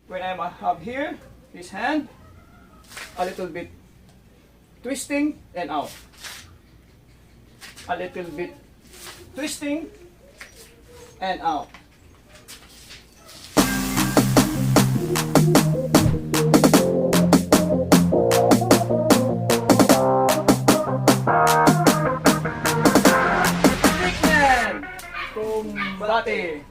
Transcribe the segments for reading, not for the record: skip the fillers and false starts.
when I have here, this hand, a little bit twisting and out. A little bit twisting and out. Kumbate.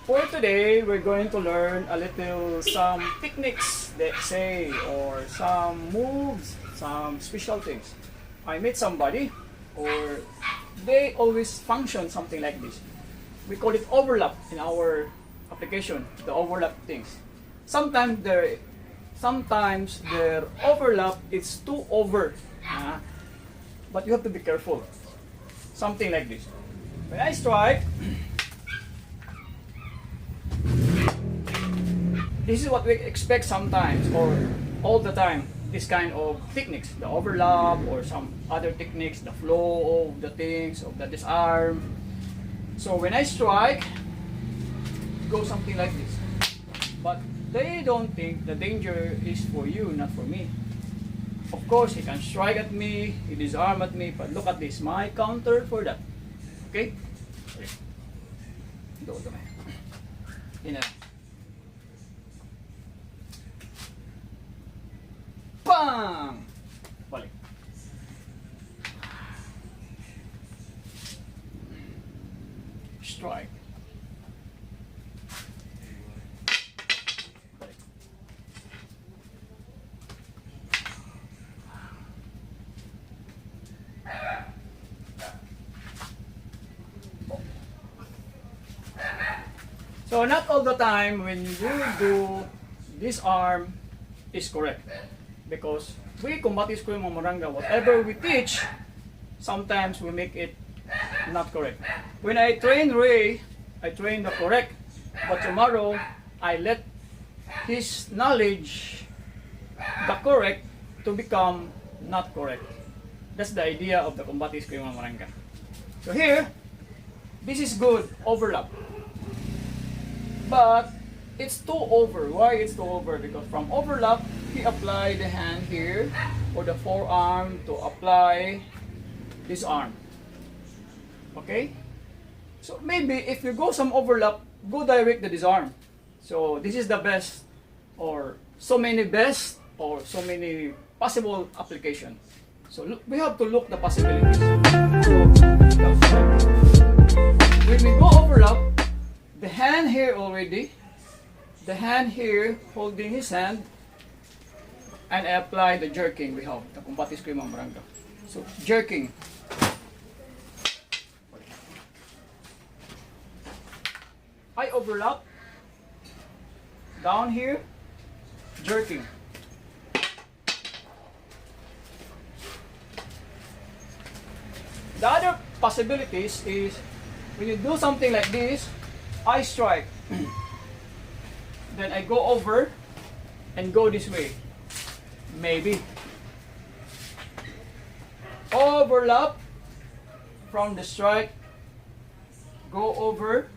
For today, we're going to learn a little some techniques, let's say, or some moves, some special things. I meet somebody, or they always function something like this. We call it overlap in our application, the overlap things. Sometimes their overlap is too over, but you have to be careful. Something like this. When I strike, this is what we expect sometimes or all the time, this kind of techniques, the overlap or some other techniques, the flow of the things, of the disarm. So when I strike, it goes something like this. But they don't think the danger is for you, not for me. Of course, he can strike at me, he disarm at me, but look at this, my counter for that. Okay? Doon kami. Ina. Bang! Balik. Strike. Balik. So not all the time when you do this arm is correct, because we combative school mga Maranga, whatever we teach, sometimes we make it not correct. When I train Ray, I train the correct, but tomorrow I let his knowledge, the correct, to become not correct. That's the idea of the combative school mga Maranga. So here, this is good overlap. But it's too over. Why it's too over? Because from overlap, he applied the hand here or the forearm to apply this arm. Okay? So maybe if you go some overlap, go direct the disarm. So this is the best, or so many best, or so many possible application. So look, we have to look the possibilities. So when we go overlap, the hand here already, the hand here holding his hand, and I apply the jerking we have, the combative scream of Maranga. So jerking. I overlap, down here, jerking. The other possibilities is when you do something like this, I strike, then I go over and go this way. Maybe. Overlap from the strike, go over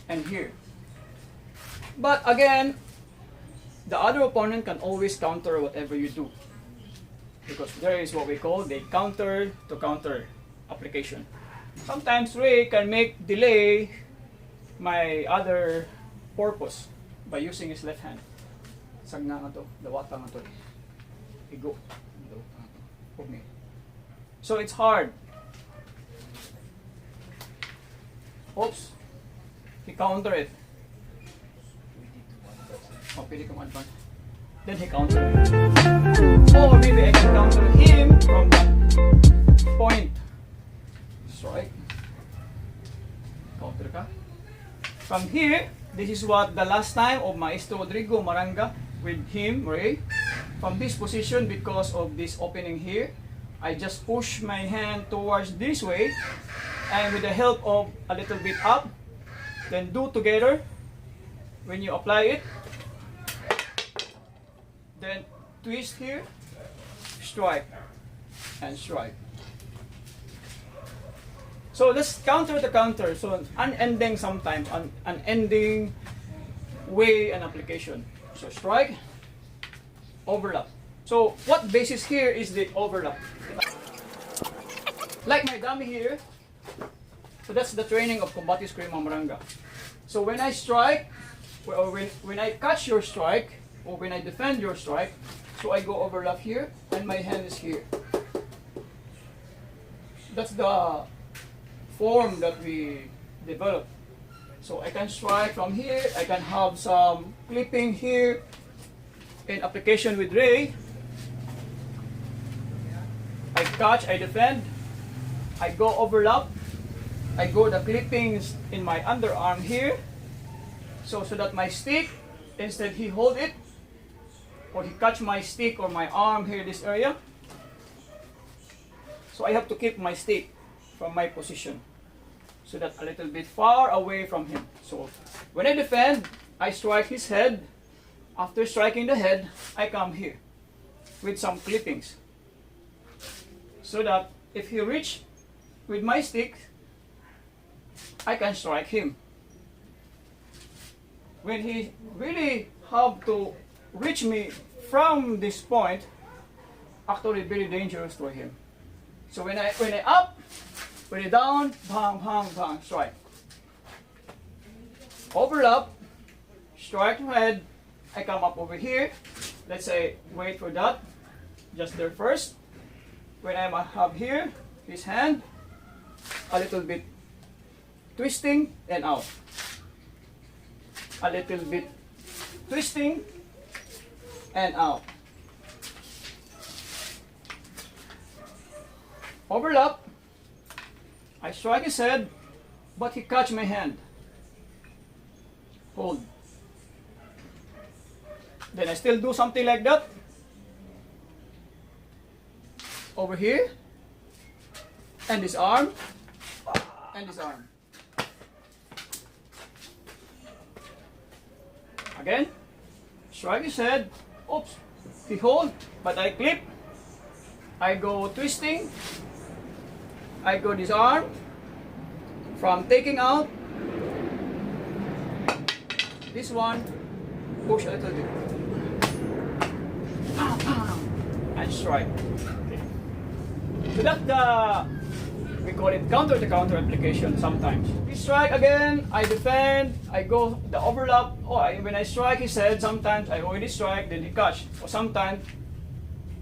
and here. But again, the other opponent can always counter whatever you do, because there is what we call the counter to counter application. Sometimes Ray can make delay my other purpose by using his left hand. Sagna nga to, dawata nga to. Igo. So it's hard. Oops. He counter it. Oh, pili kong advance. Then he counter it. Or maybe I can counter him from that point. Strike. Counter ka. From here, this is what the last time of Maestro Drigo Maranga with him, Ray. From this position, because of this opening here, I just push my hand towards this way, and with the help of a little bit up, then do together. When you apply it, then twist here, strike, and strike. So let's counter the counter. So unending sometimes, unending way an application. So strike, overlap. So what basis here is the overlap. Like my dummy here, so that's the training of Combati Scream Maranga. So when I strike, or when I catch your strike, or when I defend your strike, so I go overlap here, and my hand is here. That's the form that we develop. So I can strike from here, I can have some clipping here, in application with Ray. I catch, I defend, I go overlap, I go the clippings in my underarm here, so that my stick, instead he hold it, or he catch my stick or my arm here, this area. So I have to keep my stick from my position, so that a little bit far away from him. So when I defend, I strike his head. After striking the head, I come here with some clippings, so that if he reach with my stick, I can strike him. When he really have to reach me from this point, actually very dangerous for him. So when I up, when I down, bang, bang, bang, strike. Overlap, strike head, I come up over here. Let's say, wait for that, just there first. When I have here, his hand, a little bit twisting and out. A little bit twisting and out. Overlap, I strike his head, but he catch my hand. Hold. Then I still do something like that. Over here, and this arm, and this arm. Again, strike his head, oops, he hold, but I clip, I go twisting, I go this arm, from taking out, this one, push a little bit, and strike. Okay. So that's we call it counter to counter application sometimes. We strike again, I defend, I go the overlap, when I strike his head, sometimes I already strike, then he catch. Or sometimes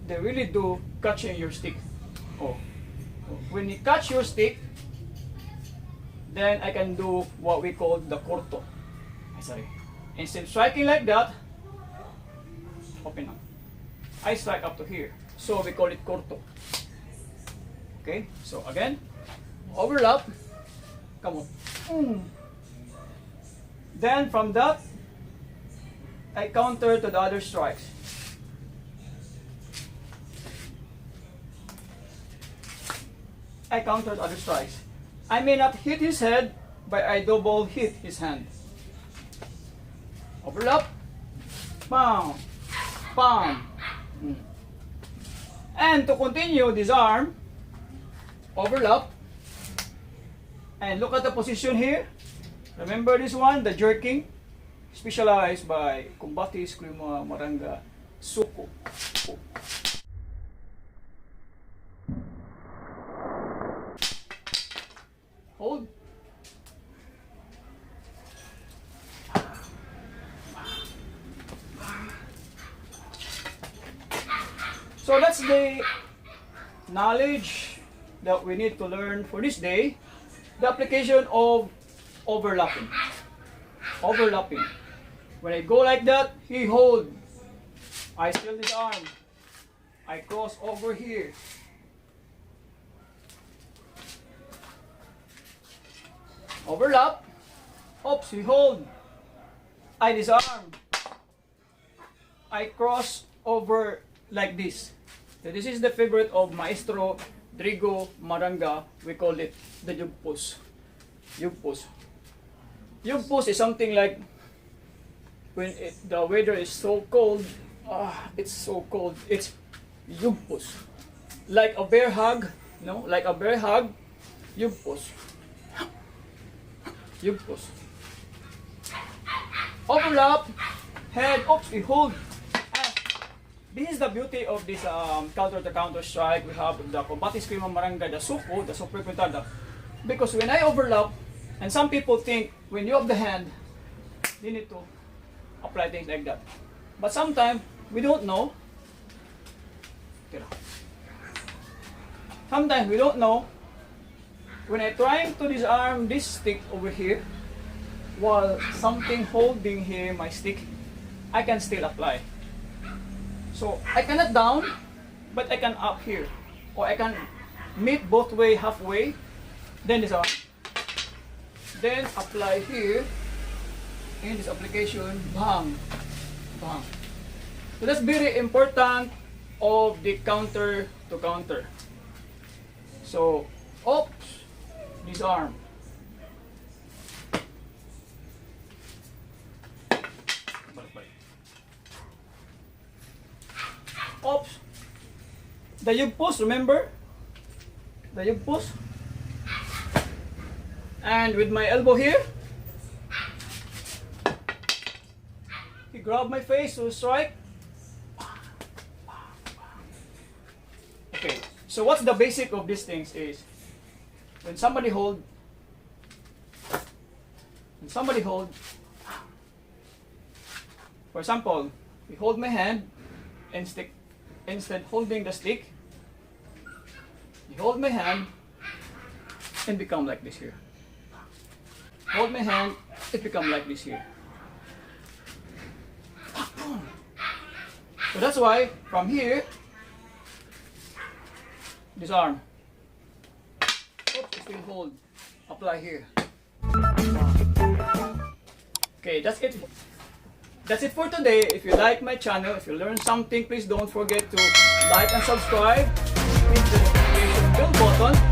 they really do catching your stick. When you catch your stick, then I can do what we call the corto. Sorry. Instead of striking like that, open up. I strike up to here. So we call it corto. Okay, so again, overlap, come on. Then from that, I counter to the other strikes. I counter the other strikes. I may not hit his head, but I double hit his hand. Overlap, bam, bam. And to continue this arm, overlap, and look at the position here. Remember this one, the jerking, specialized by Combati Scream Maranga Suko. Hold. So that's the knowledge that we need to learn for this day. The application of overlapping. Overlapping. When I go like that, he hold. I steal his arm. I cross over here. Overlap. Oops, he hold. I disarm. I cross over like this. So this is the favorite of Maestro, Drigo, Maranga. We call it the Yugpos. Yugpos. Yugpos is something like when the weather is so cold. It's so cold. It's Yugpos. Like a bear hug, no? Like a bear hug. Yugpos. Yugpos. overlap, head, oops, we hold. This is the beauty of this counter-to-counter strike. We have the combate scream of Maranga, the suko, the super puntada. Because when I overlap, and some people think when you have the hand, you need to apply things like that. But sometimes we don't know. Sometimes we don't know. When I trying to disarm this stick over here, while something holding here my stick, I can still apply. So I cannot down, but I can up here, or I can meet both way halfway. Then disarm. Then apply here. In this application, bang, bang. So that's very important of the counter to counter. So, oops, disarm. Oops. The Yugpos, remember? The Yugpos. And with my elbow here, he grabbed my face to strike. Okay, so what's the basic of these things is, when somebody hold, for example, we hold my hand and stick, instead holding the stick, you hold my hand and become like this here. Hold my hand, it become like this here. So that's why from here, disarm. Oops, still hold. Apply here. Okay, that's it. That's it for today. If you like my channel, if you learned something, please don't forget to like and subscribe. Hit the notification bell button